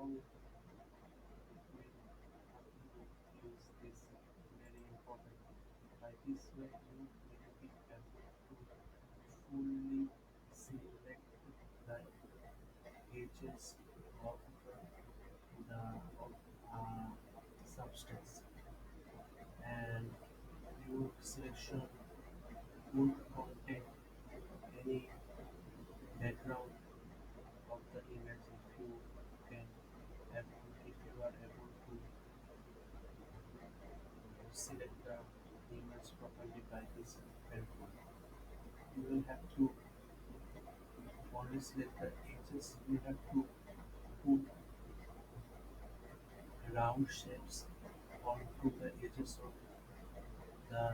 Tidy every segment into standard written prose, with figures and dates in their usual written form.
how we have to use this very important. By this way, you will be able to fully select the edges of the of, uh, substance, and your selection would contain any background of the image if you are able to select the image properly by this method. You will have to only select the edges. You have to put round shapes onto the edges of the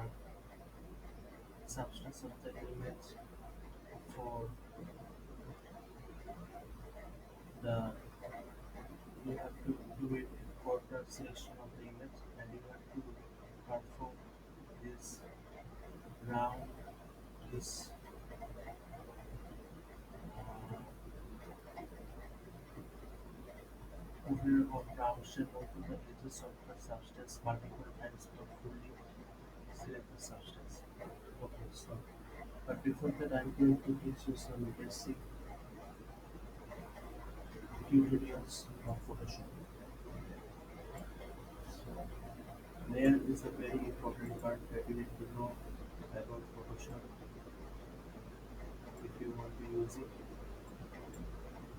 substance of the image for the you have to do it for the selection of the image, and you have to perform this round this putting of round shape onto the edges of the substance multiple times to fully select the substance. Okay, so but before that I'm going to teach you some basic tutorials of Photoshop. So layer is a very important part that you need to know about Photoshop if you want to use it.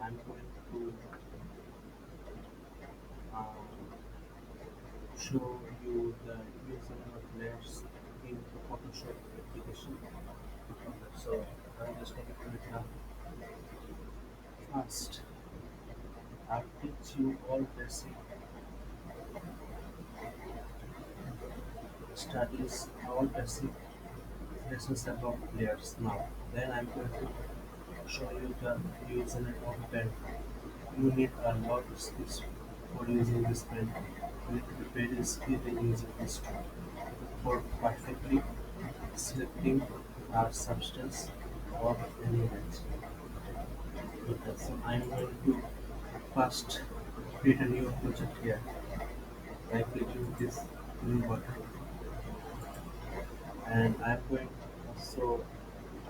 I'm going to show you the using of layers in the Photoshop application. So I'm just going to do it now. First, I'll teach you all basic studies, all basic lessons about layers now. Then I'm going to show you the using of pen. You need a lot of skills for using this pen. You need to be very skilled in using this tool for perfectly selecting a substance of any image. Okay, so I'm going to first create a new project here by clicking this new button, and I'm going so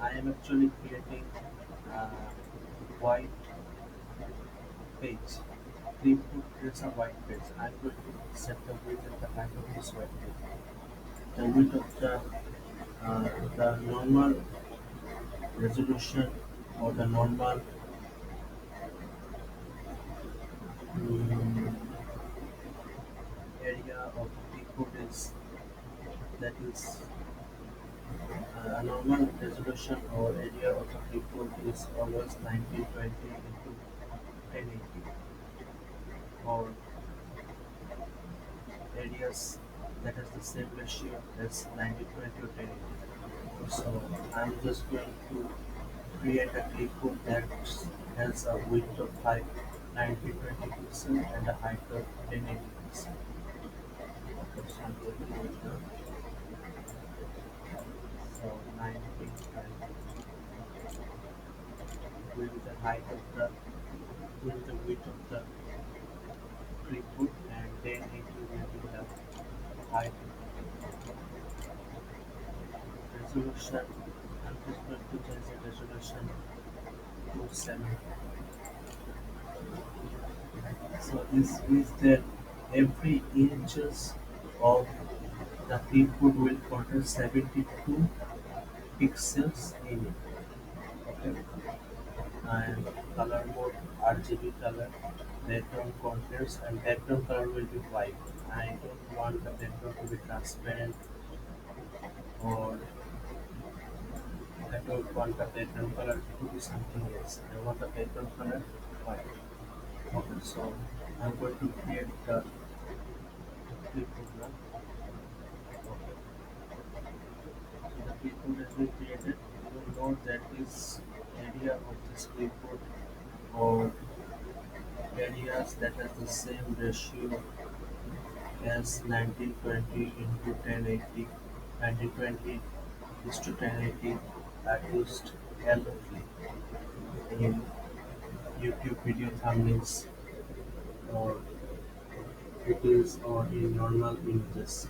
I am actually creating a white page. Clipboard creates a white page. I'm going to set the width and the height of this white page. The width of the normal resolution or the normal mm, area of clipboard is that is a normal resolution or area of the clipboard is always 1920 into 1080, or areas that has the same ratio as 1920 or 1080. So I'm just going to create a clipboard that has a width of 1920 pixel and a height of 1080 pixel. Okay, so I'm going to do it now. So 1920 with the height of the with the width of the clipboard, and then it will be the height resolution. I'm just going to change the resolution to 7. So this means that every inches of the clipboard will contain 72 pixels in it. Okay, and color mode RGB color, background contrast, and background color will be white. I don't want the background to be transparent, or I don't want the background color to be something else. I want the background color white. Okay, so I'm going to create the clipboard now. Okay, so the clipboard has been created. You will note that this area of this clipboard, or areas that has the same ratio as 1920 into 1080, 1920 is to 1080, are used heavily in YouTube video thumbnails. or it is or in normal images,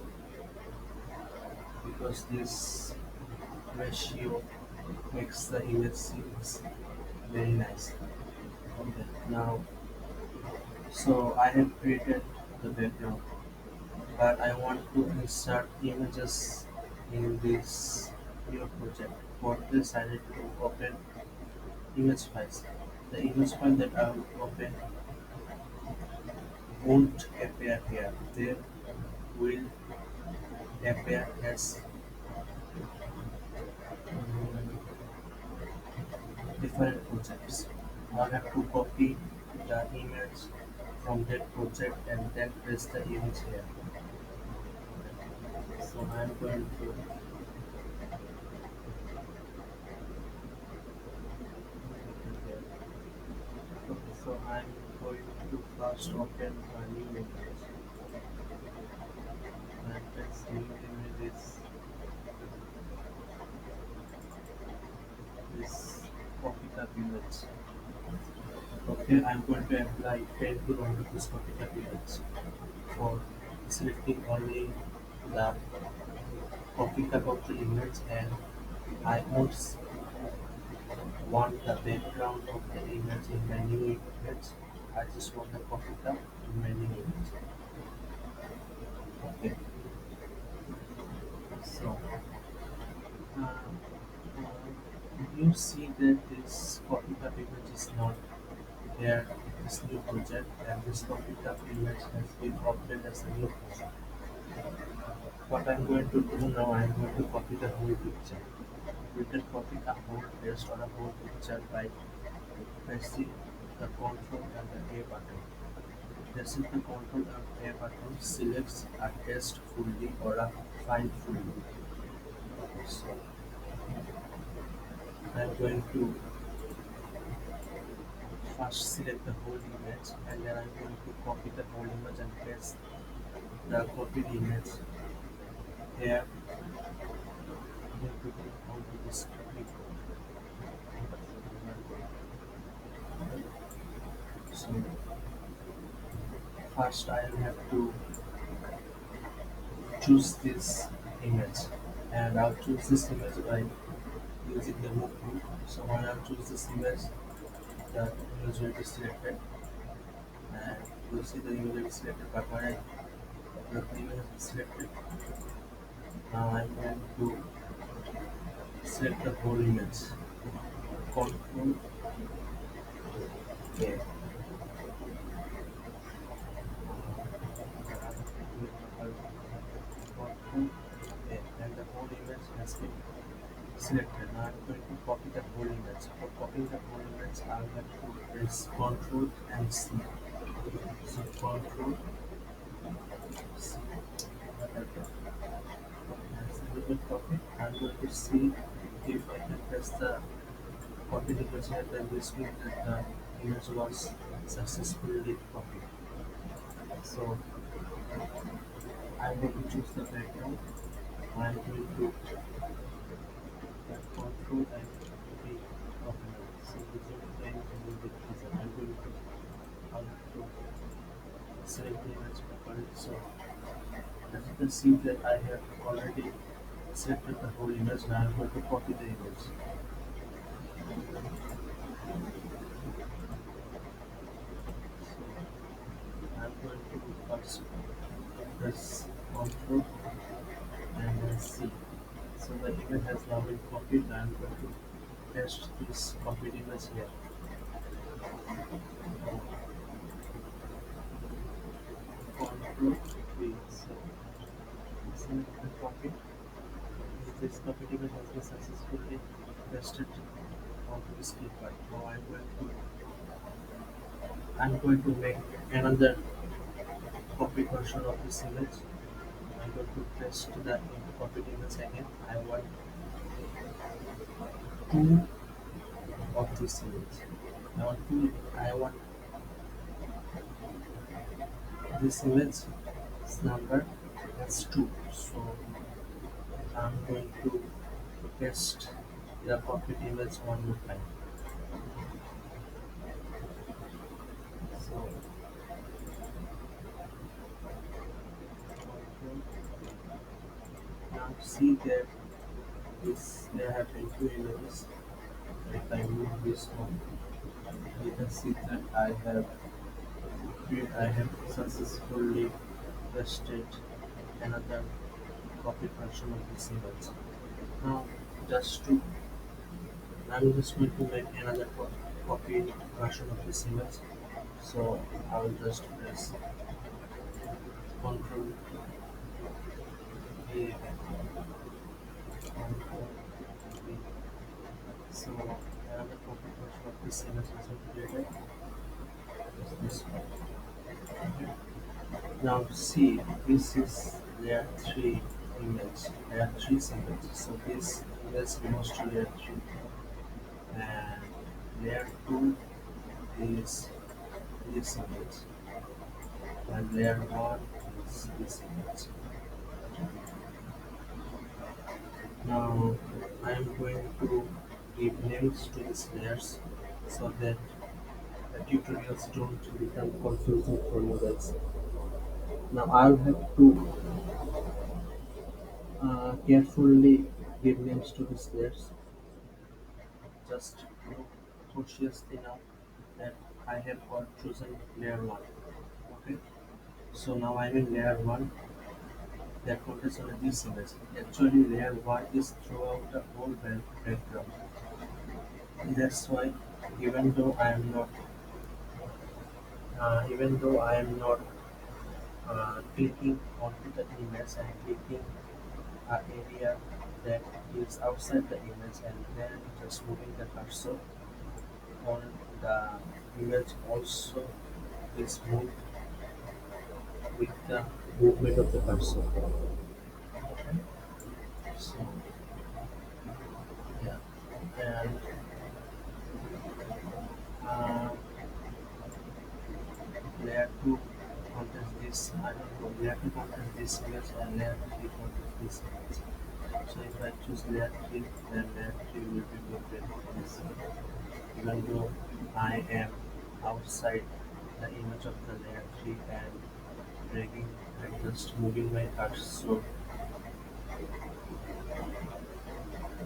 because this ratio makes the image seems very nice. Okay, now so I have created the background, but I want to insert images in this new project. For this I need to open image files. The image file that I will open won't appear here. They will appear as different projects. I have to copy the image from that project and then paste the image here. So I'm going to okay, so I'm going to first open a new image, and this new image is this copy tab image. Okay, I'm going to apply pen tool onto this copy tab image for selecting only the copy tab of the image, and I won't want the background of the image in my new image. I just want the copy tab in my new image. Okay, so uh, you see that this copy tab image is not there in this new project, and this copy tab image has been updated as a new project. What I'm going to do now, I'm going to copy the whole picture. You can copy a whole text or a whole picture by pressing the Ctrl and the A button. Pressing the Ctrl and A button selects a text fully or a file fully. So I'm going to first select the whole image, and then I'm going to copy the whole image and paste the copied image here into onto this clipboard. So first I will have to choose this image, and I'll choose this image by using the move tool. So when I choose this image, the image will be selected, and you'll see the image will be selected. But when the image is selected, now I'm going to select the whole image. Control A. Control A, and the whole image has been selected. Now I'm going to copy the whole image. For copying the whole image, I'll have to press Ctrl and C. So Ctrl C. That's a little bit copy. I'm going to see if I can press the copy image here, then this means that the image was successfully copied. So I'm going to choose the background. I'm going to control and be open. So this is the image will be present. I'm going to how to select the image properly. So as you can see that I have already selected the whole image. Now I'm going to copy the image. I'm going to first press Ctrl and then C. So the image has now been copied. I'm going to paste this copied image here. Ctrl V. So select the copy. This copied image has been successfully pasted onto this clipboard. Now I'm going to make another copied version of this image. I'm going to paste the copied image again. I want two of this image. I want this image number as 2. So I'm going to paste the copied image one more time. So see that this there have been two images. If I move this one, you can see that I have successfully pasted another copy version of this image. Now, just to I'm just going to make another copy version of this image. So I will just press Ctrl A, Ctrl B. So another copy version of this image is created. Is this one. Okay. Now see, this is layer 3 image, layer 3 image. So this image belongs to layer 3 and layer 2 is this image and layer 1 is this image. Now I am going to give names to these layers so that the tutorials don't become confusing for you guys. Now I'll have to carefully give names to these layers. Just look consciously now that I have got chosen layer 1. Okay, so now I'm in layer 1 that contains only this image. Actually layer 1 is throughout the whole background. That's why even though I am not clicking onto the image and clicking an area that is outside the image and then just moving the cursor on the image also is moved with the movement of the cursor. Okay. So yeah, and uh, layer 2 contains this. I don't know. Layer 2 contains this image and layer 3 contains this image. So if I choose layer 3, then layer 3 will be moved in this way. Even though I am outside the image of the layer 3 and dragging and just moving my cursor,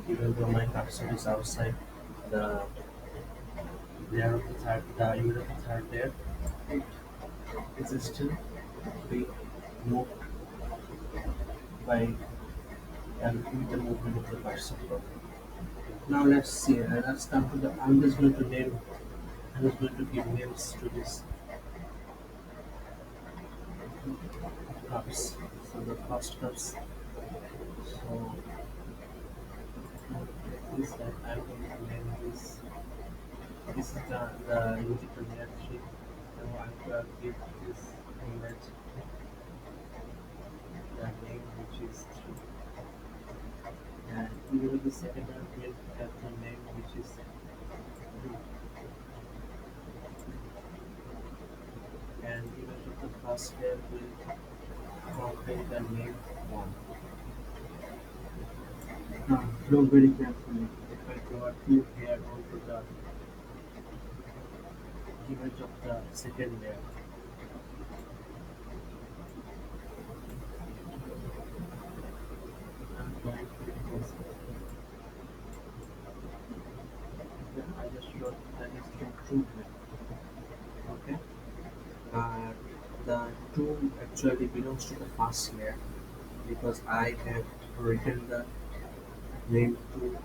even though my cursor is outside the layer of the image of the third layer, it is still being moved by and with the movement of the cursor. Now let's see. Let's come to the. I'm just going to name. I'm just going to give names to these cups. So the first cups. So this I'm going to name this. This is the image of layer 3. So I'm going to give this image the name which is 3. And even the second one will have the name which is 2. And even the first layer will contain the name 1. Now look very carefully. If I draw a 2 here onto the image of the second layer, I'm going to this. I just wrote that is the true layer. Okay. Uh, the 2 actually belongs to the first layer because I have written the name 2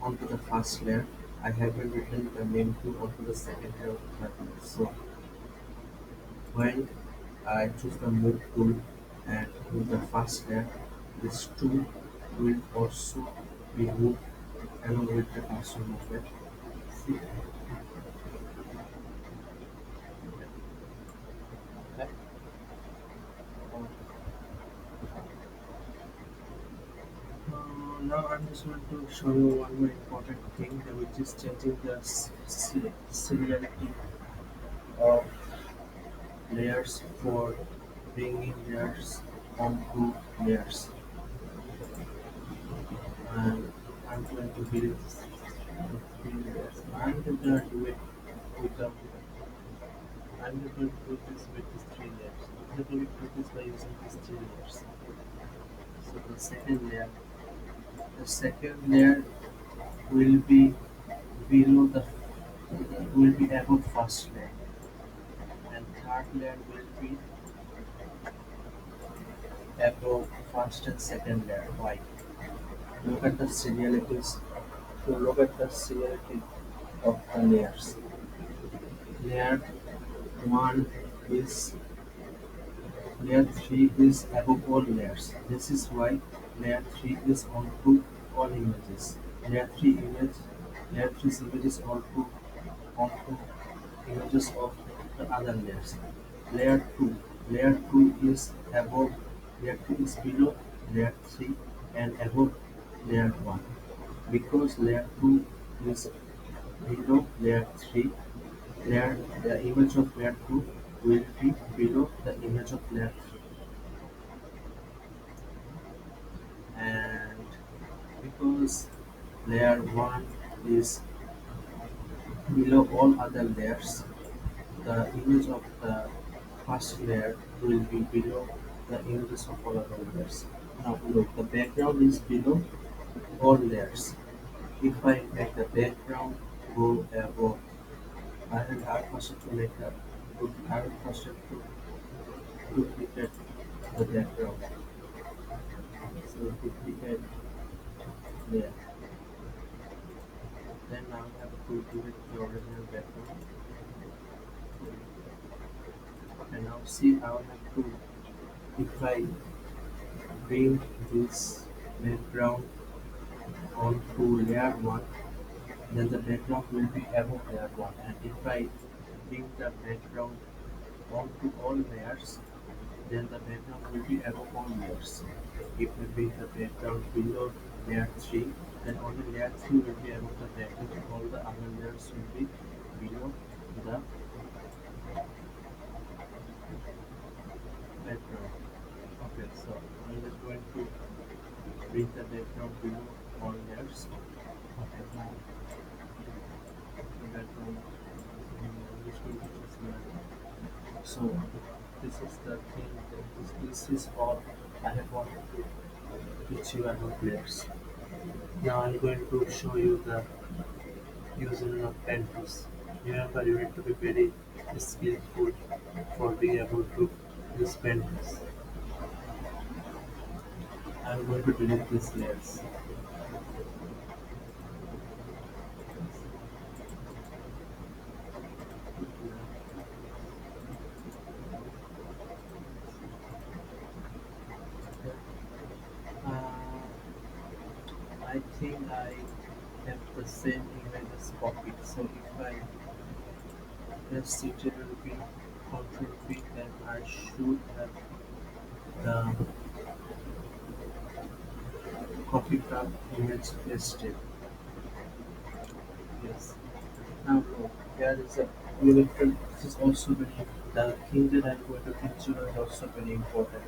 onto the first layer. I haven't written the name 2 onto the second layer of the third layer. So when I choose the move tool and move the first layer, this 2 will also be moved along with the cursor movement. See? Okay. Now I'm just going to show you one more important thing, which is changing the seriality of layers for bringing layers onto layers. And I'm going to build 3 layers. I'm gonna do it without. I'm just going to do this with these 3 layers. I'm going to do this by using these 3 layers. So the second layer The second layer will be below the will be above first layer, and third layer will be above first and second layer. Why? Look at the serialities. So look at the seriality of the layers. Layer one is layer three is above all layers. This is why layer three is onto all images. Layer three image layer three image is onto images of the other layers. Layer 2. Layer 2 is above, layer 2 is below layer 3 and above layer 1. Because layer 2 is below layer 3, the image of layer 2 will be below the image of layer 3. And because layer 1 is below all other layers, the image of the first layer will be below the images of all other layers. Now look, the background is below all layers. If I make the background go above, I will first have to make a I will first have to duplicate the background. So duplicate layer. Then now I have to delete the original background. And now see how I have to, if I bring this background onto layer 1, then the background will be above layer 1. And if I bring the background onto all layers, then the background will be above all layers. If I bring the background below layer 3, then only layer 3 will be above the background and all the other layers will be below the background. Okay, so I'm just going to bring the background below all layers. Okay, now the background is going to just layer. So this is the thing that this is all I have wanted to teach you about layers. Now I'm going to show you the using of pen tools. Remember, you need to be very skillful for being able to use pen tools. I'm going to delete these layers. Uh, I think I have the same images copied. So if I press Ctrl V, Ctrl V, then I should have the copy the image pasted. Yes. Now look, there is a universal. This is also very the thing that I'm going to teach you is also very important.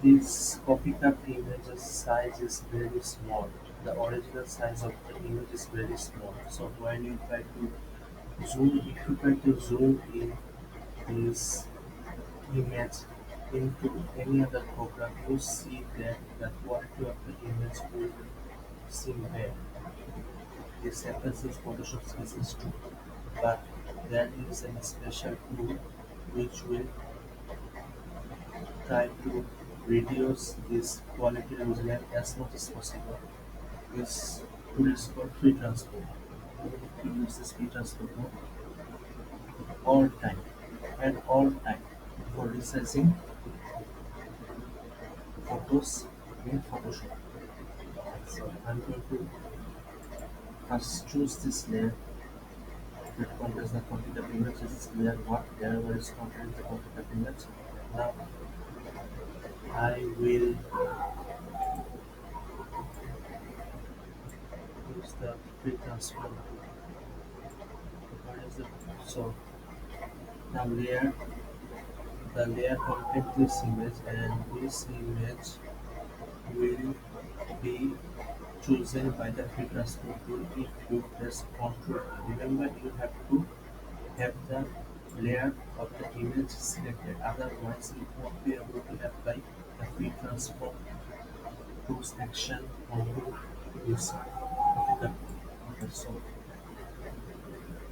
This copy cut image's size is very small. The original size of the image is very small. So when you try to zoom, if you try to zoom in this image into any other program, you see that the quality of the image will seem bad. This happens in Photoshop cases too. But there is a special tool which will try to reduce this quality losing as much as possible. This tool is called free transform. You need to use this free transform mode all time and all time for resizing photos in Photoshop. So I'm going to first choose this layer that contains the content of image. This is layer 1, layer 1 is contains the content of image. Now I will use the free transform. What is the so now the layer contains this image and this image will be chosen by the free transform tool if you press Ctrl. Remember, you have to have the layer of the image selected, otherwise you won't be able to apply the free transform push action onto this button. Okay, so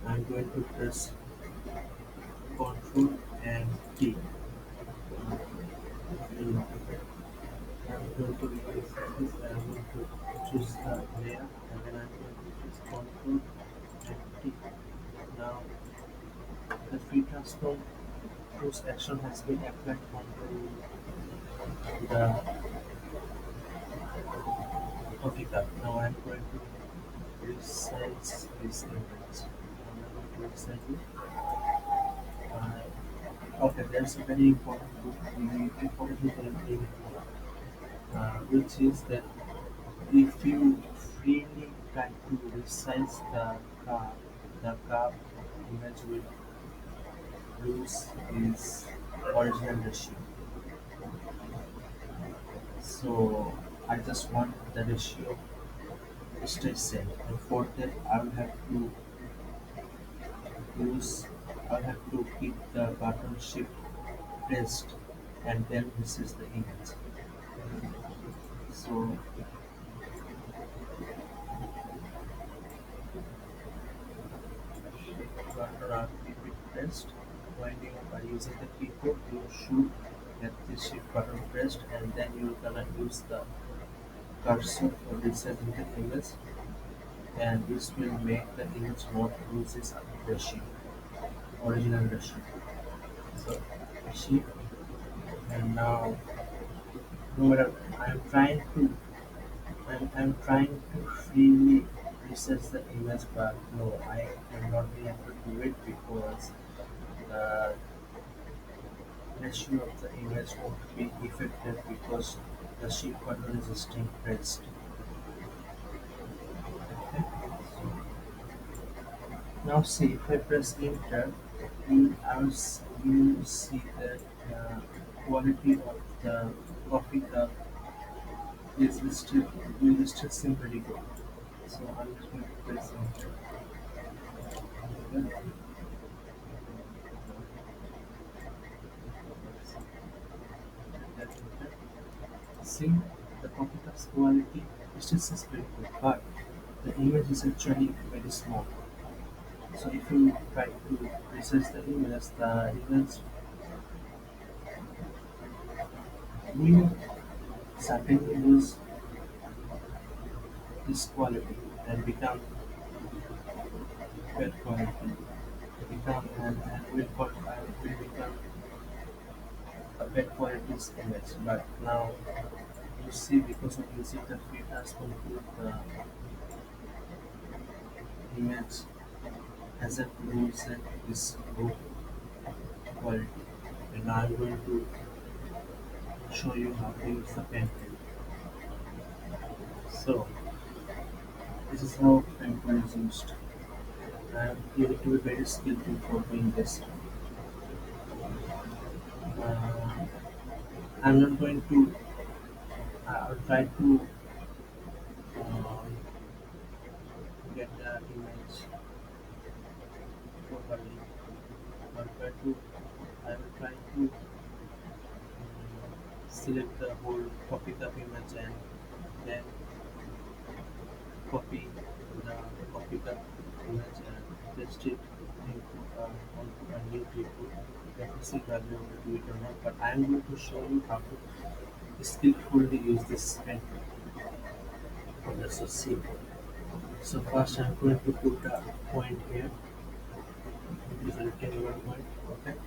I'm going to press Ctrl and T. I'm going to release this. I'm going to choose the layer and then I'm going to press Ctrl and T. Now the free transform push action has been applied onto the coffee cup. Now I'm going to resize this image. I'm going to resize it. Okay, there's a very important book, important thing, which is that if you freely try to resize the cup image will lose its original ratio. So I just want the ratio to stay same. And for that, use I'll have to keep the button shift pressed and then this is the image. So shift button or keep it pressed. When you are using the keyboard, you should get the shift button pressed and then you're gonna use the cursor for resizing the image and this will make the image not lose its ratio, original ratio. So shift and now no matter I'm trying to freely recess the image, but no, I am not being able to do it because the ratio of the image won't be effective because the shift button is still pressed. Okay. So now see if I press enter, you see that the quality of the coffee cup is still will still seem pretty good. So I'm just going to press enter. Okay. See, the computer's quality is just very good, but the image is actually very small. So if you try to resize the image will certainly lose this quality and become bad quality. And will become a bad quality image. But now you see because of using the free transform tool, the image hasn't loosened this low quality. And now I'm going to show you how to use the pen tool. So this is how pen tool is used. And you need to be very skillful for doing this. Uh, I'm not going to. I'll try to get the image properly. I'll try to. I will try to select the whole copy the image and then copy the copy the image and paste it onto a new clipboard. Let me see whether you will do it or not. But I am going to show you how to skillfully use this pen. Let's just see. So first I'm going to put a point here. It is a rectangular point. Okay.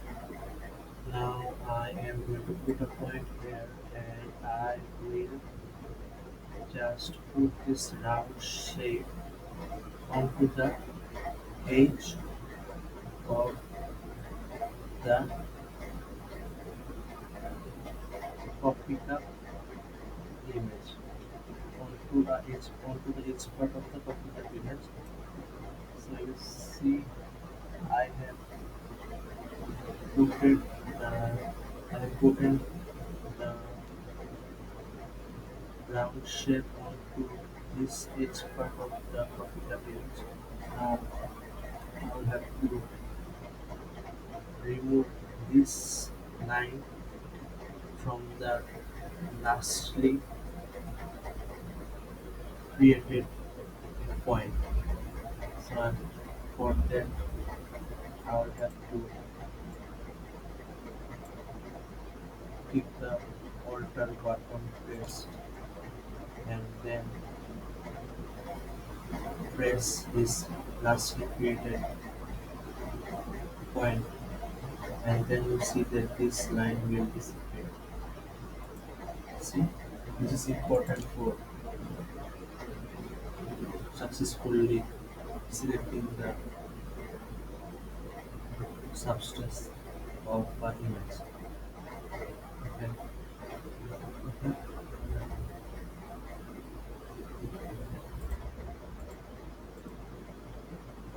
Now I am going to put a point here and I will just put this round shape onto the edge of the coffee cup image onto the edge part of the coffee cup image. So you see I have put it I have put in the round shape onto this edge part of the coffee cup image. Now I will have to remove this line from the lastly created a point. So for that I will have to keep the alter button pressed and then press this lastly created point, and then you see that this line will disappear. See, this is important for successfully selecting the substance of an image. Okay.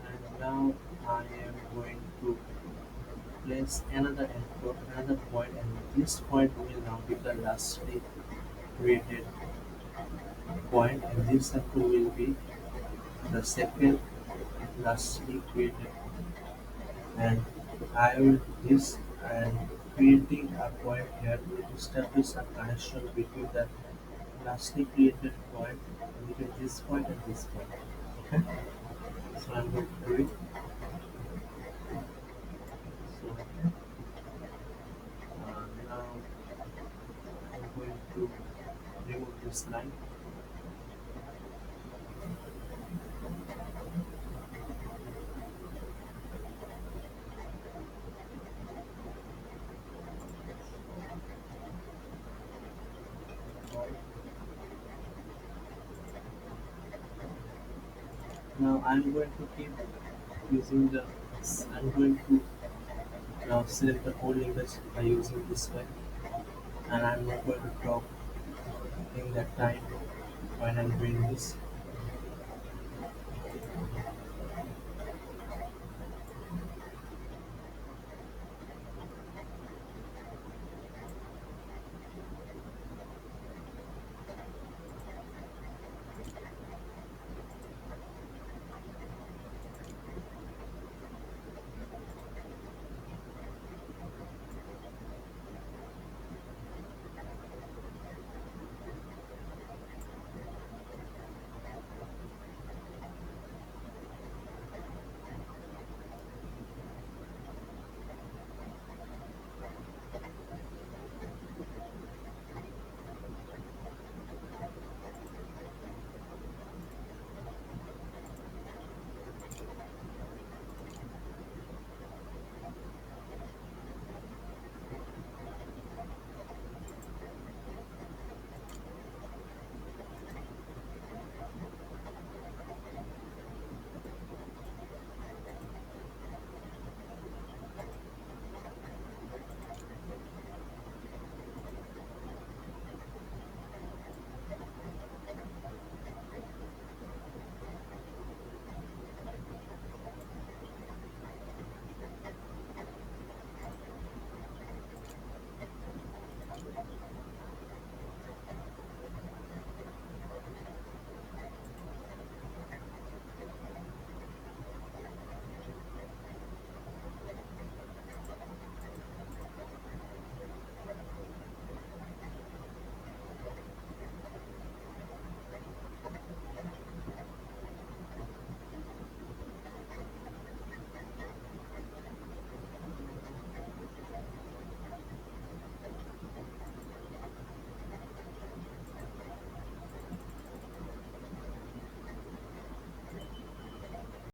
And now I am going to place another point, and this point will now be the lastly created point, and this circle will be the second lastly created, and I will this and creating a point here will establish a connection between the lastly created point, between this point and this point. Okay, so I'm going to do it. So now I'm going to remove this line. Now I'm going to keep using the. I'm going to now select the whole image by using this way, and I'm not going to talk in that time when I'm doing this.